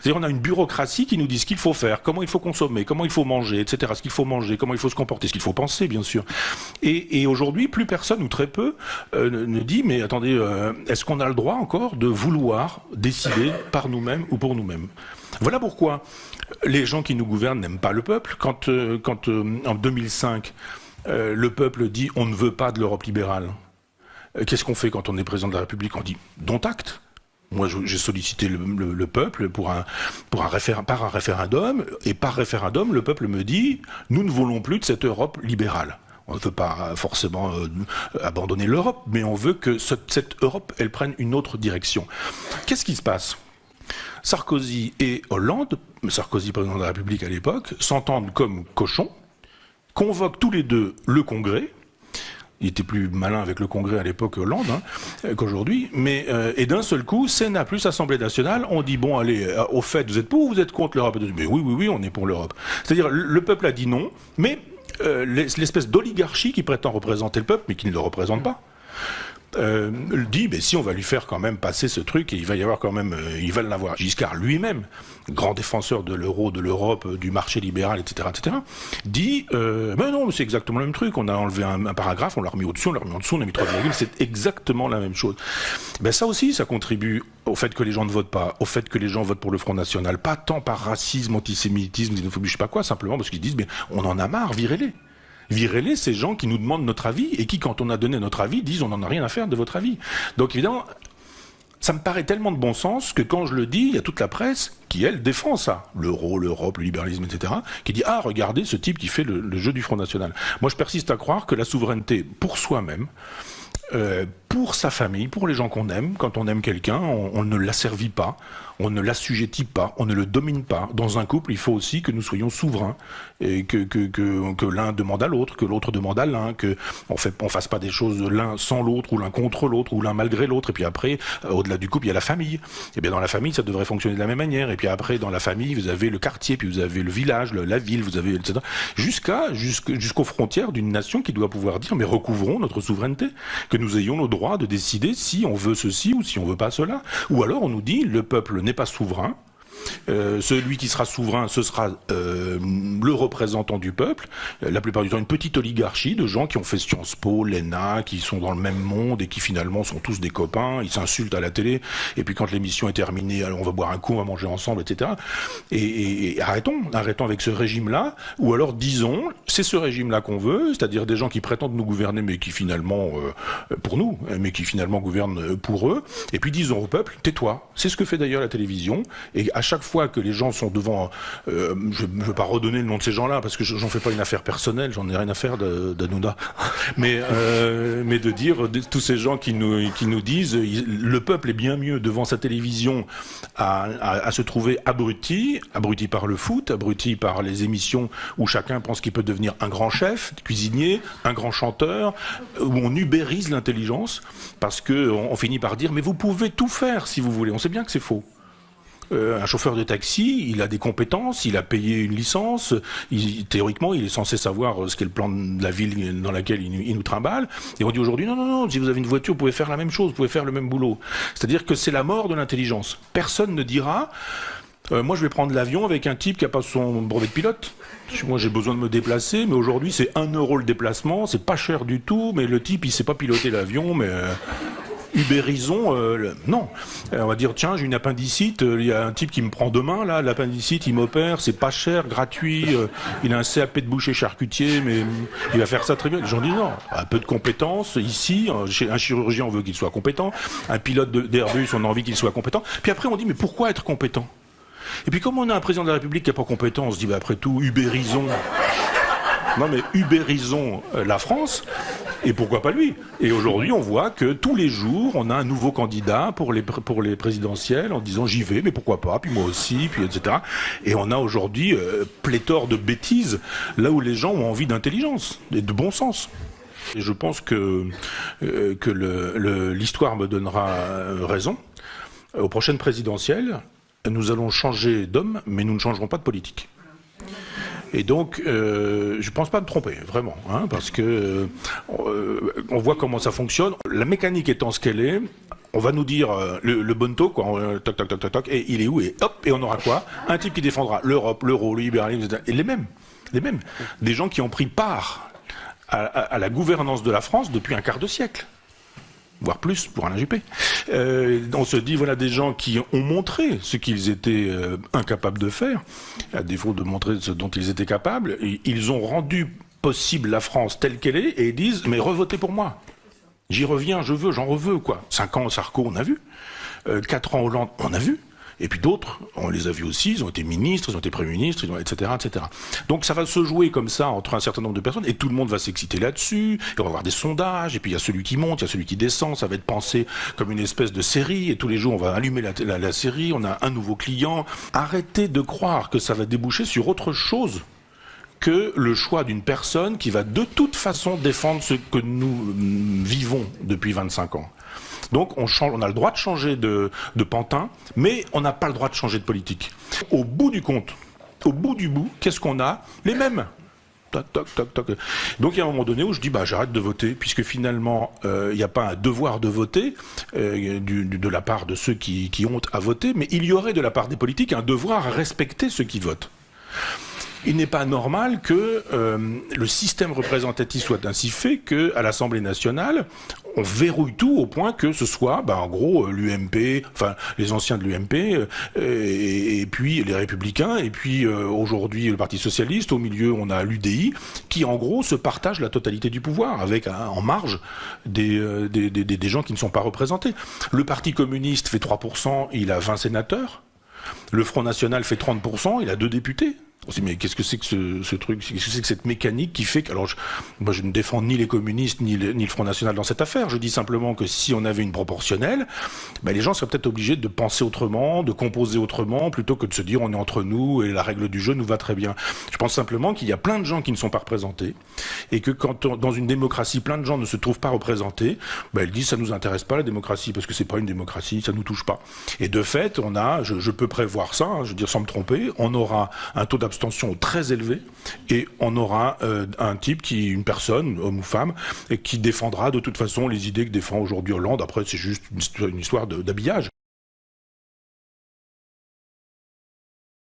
C'est-à-dire on a une bureaucratie qui nous dit ce qu'il faut faire, comment il faut consommer, comment il faut manger, etc. Ce qu'il faut manger, comment il faut se comporter, ce qu'il faut penser, bien sûr. Et aujourd'hui, plus personne ou très peu ne dit mais attendez, est-ce qu'on a le droit encore de vouloir décider par nous-mêmes ou pour nous-mêmes? Voilà pourquoi les gens qui nous gouvernent n'aiment pas le peuple. Quand en 2005, le peuple dit on ne veut pas de l'Europe libérale, qu'est-ce qu'on fait quand on est président de la République? On dit dont acte. Moi, j'ai sollicité le peuple par un référendum, et par référendum, le peuple me dit nous ne voulons plus de cette Europe libérale. On ne veut pas forcément abandonner l'Europe, mais on veut que cette Europe, elle prenne une autre direction. Qu'est-ce qui se passe? Sarkozy et Hollande, Sarkozy président de la République à l'époque, s'entendent comme cochons, convoquent tous les deux le Congrès. Il était plus malin avec le Congrès à l'époque Hollande qu'aujourd'hui, mais et d'un seul coup, Sénat plus Assemblée nationale, on dit bon allez, au fait, vous êtes pour ou vous êtes contre l'Europe? Mais oui, on est pour l'Europe. C'est-à-dire le peuple a dit non, mais l'espèce d'oligarchie qui prétend représenter le peuple, mais qui ne le représente pas, dit mais si on va lui faire quand même passer ce truc, et il va y avoir quand même, il va l'avoir. Giscard lui-même, grand défenseur de l'euro, de l'Europe, du marché libéral, etc., dit ben non, c'est exactement le même truc. On a enlevé un paragraphe, on l'a remis au-dessus, on l'a remis en dessous, on a mis 3 virgules, c'est exactement la même chose. Ben ça aussi, ça contribue au fait que les gens ne votent pas, au fait que les gens votent pour le Front National, pas tant par racisme, antisémitisme, xénophobie, je sais pas quoi, simplement parce qu'ils disent mais on en a marre, virez-les. Virez-les, ces gens qui nous demandent notre avis et qui, quand on a donné notre avis, disent on n'en a rien à faire de votre avis. Donc évidemment, ça me paraît tellement de bon sens que quand je le dis, il y a toute la presse qui, elle, défend ça. L'euro, l'Europe, le libéralisme, etc. Qui dit ah, regardez ce type qui fait le jeu du Front National. Moi, je persiste à croire que la souveraineté pour soi-même, pour sa famille, pour les gens qu'on aime, quand on aime quelqu'un, on ne l'asservit pas, on ne l'assujettit pas, on ne le domine pas. Dans un couple, il faut aussi que nous soyons souverains, et que l'un demande à l'autre, que l'autre demande à l'un, que on fasse pas des choses l'un sans l'autre, ou l'un contre l'autre, ou l'un malgré l'autre. Et puis après, au-delà du couple, il y a la famille. Et bien dans la famille, ça devrait fonctionner de la même manière. Et puis après, dans la famille, vous avez le quartier, puis vous avez le village, la ville, vous avez etc. Jusqu'aux frontières d'une nation qui doit pouvoir dire mais recouvrons notre souveraineté, que nous ayons le droit de décider si on veut ceci ou si on veut pas cela. Ou alors on nous dit le peuple n'est pas souverain. Celui qui sera souverain, ce sera le représentant du peuple, la plupart du temps une petite oligarchie de gens qui ont fait Sciences Po, l'ENA, qui sont dans le même monde et qui finalement sont tous des copains, ils s'insultent à la télé, et puis quand l'émission est terminée, alors on va boire un coup, on va manger ensemble, etc. Et arrêtons avec ce régime-là, ou alors disons, c'est ce régime-là qu'on veut, c'est-à-dire des gens qui prétendent nous gouverner, mais qui finalement, pour nous, mais qui finalement gouvernent pour eux, et puis disons au peuple, tais-toi. C'est ce que fait d'ailleurs la télévision, et à chaque fois que les gens sont devant, je ne veux pas redonner le nom de ces gens-là parce que j'en fais pas une affaire personnelle, j'en ai rien à faire d'Hanouna, mais de dire tous ces gens qui nous disent le peuple est bien mieux devant sa télévision à se trouver abruti par le foot, abruti par les émissions où chacun pense qu'il peut devenir un grand chef, cuisinier, un grand chanteur, où on ubérise l'intelligence parce que on finit par dire mais vous pouvez tout faire si vous voulez. On sait bien que c'est faux. Un chauffeur de taxi, il a des compétences, il a payé une licence, théoriquement il est censé savoir ce qu'est le plan de la ville dans laquelle il nous trimballe, et on dit aujourd'hui non, si vous avez une voiture vous pouvez faire la même chose, vous pouvez faire le même boulot. C'est-à-dire que c'est la mort de l'intelligence. Personne ne dira moi je vais prendre l'avion avec un type qui a pas son brevet de pilote. Moi j'ai besoin de me déplacer, mais aujourd'hui c'est 1 euro le déplacement, c'est pas cher du tout, mais le type il sait pas piloter l'avion, mais... ubérisons, non. On va dire, tiens, j'ai une appendicite, il y a un type qui me prend demain, là, l'appendicite, il m'opère, c'est pas cher, gratuit, il a un CAP de boucher charcutier, mais il va faire ça très bien. Les gens disent non, un peu de compétences, ici, un chirurgien, on veut qu'il soit compétent, un pilote d'Airbus, on a envie qu'il soit compétent, puis après on dit, mais pourquoi être compétent? Et puis comme on a un président de la République qui n'est pas compétent, on se dit, bah, après tout, ubérisons. Non mais ubérisons la France, et pourquoi pas lui? Et aujourd'hui on voit que tous les jours on a un nouveau candidat pour les présidentielles en disant j'y vais, mais pourquoi pas, puis moi aussi, puis etc. Et on a aujourd'hui pléthore de bêtises, là où les gens ont envie d'intelligence et de bon sens. Et je pense que l'histoire me donnera raison. Aux prochaines présidentielles, nous allons changer d'homme, mais nous ne changerons pas de politique. Et donc, je pense pas me tromper, vraiment, hein, parce que on voit comment ça fonctionne. La mécanique étant ce qu'elle est, On va nous dire le bonto, quoi, toc, toc, toc, toc, toc, et il est où? Et hop, et on aura quoi? Un type qui défendra l'Europe, l'euro, le libéralisme, etc. Et les mêmes. Des gens qui ont pris part à la gouvernance de la France depuis un quart de siècle. Voire plus pour Alain Juppé. On se dit, voilà des gens qui ont montré ce qu'ils étaient incapables de faire, à défaut de montrer ce dont ils étaient capables. Ils ont rendu possible la France telle qu'elle est et ils disent, mais revotez pour moi. J'y reviens, j'en reveux, quoi. 5 ans, Sarko, on a vu. 4 ans, Hollande, on a vu. Et puis d'autres, on les a vus aussi, ils ont été ministres, ils ont été premiers ministres, etc., etc. Donc ça va se jouer comme ça entre un certain nombre de personnes, et tout le monde va s'exciter là-dessus, et on va avoir des sondages, et puis il y a celui qui monte, il y a celui qui descend, ça va être pensé comme une espèce de série, et tous les jours on va allumer la série, on a un nouveau client. Arrêtez de croire que ça va déboucher sur autre chose que le choix d'une personne qui va de toute façon défendre ce que nous vivons depuis 25 ans. Donc on a le droit de changer de pantin, mais on n'a pas le droit de changer de politique. Au bout du compte, au bout du bout, qu'est-ce qu'on a? Les mêmes. Toc, toc, toc, toc. Donc il y a un moment donné où je dis j'arrête de voter, puisque finalement il n'y a pas un devoir de voter de la part de ceux qui ont à voter, mais il y aurait de la part des politiques un devoir à respecter ceux qui votent. Il n'est pas normal que le système représentatif soit ainsi fait qu'à l'Assemblée nationale, on verrouille tout au point que ce soit, en gros, l'UMP, enfin les anciens de l'UMP, et puis les Républicains, et puis aujourd'hui le Parti Socialiste, au milieu on a l'UDI, qui en gros se partagent la totalité du pouvoir, avec en marge des gens qui ne sont pas représentés. Le Parti communiste fait 3%, il a 20 sénateurs. Le Front National fait 30%, il a 2 députés. On se dit, mais qu'est-ce que c'est que ce truc? Qu'est-ce que c'est que cette mécanique qui fait que... Alors, moi, je ne défends ni les communistes, ni le Front National dans cette affaire. Je dis simplement que si on avait une proportionnelle, les gens seraient peut-être obligés de penser autrement, de composer autrement, plutôt que de se dire on est entre nous et la règle du jeu nous va très bien. Je pense simplement qu'il y a plein de gens qui ne sont pas représentés et que quand dans une démocratie, plein de gens ne se trouvent pas représentés, ils disent ça nous intéresse pas la démocratie parce que c'est pas une démocratie, ça nous touche pas. Et de fait, on a, je peux prévoir ça, je veux dire sans me tromper, on aura un taux d'abstention très élevé et on aura un type une personne, homme ou femme, qui défendra de toute façon les idées que défend aujourd'hui Hollande. Après, c'est juste une histoire d'habillage.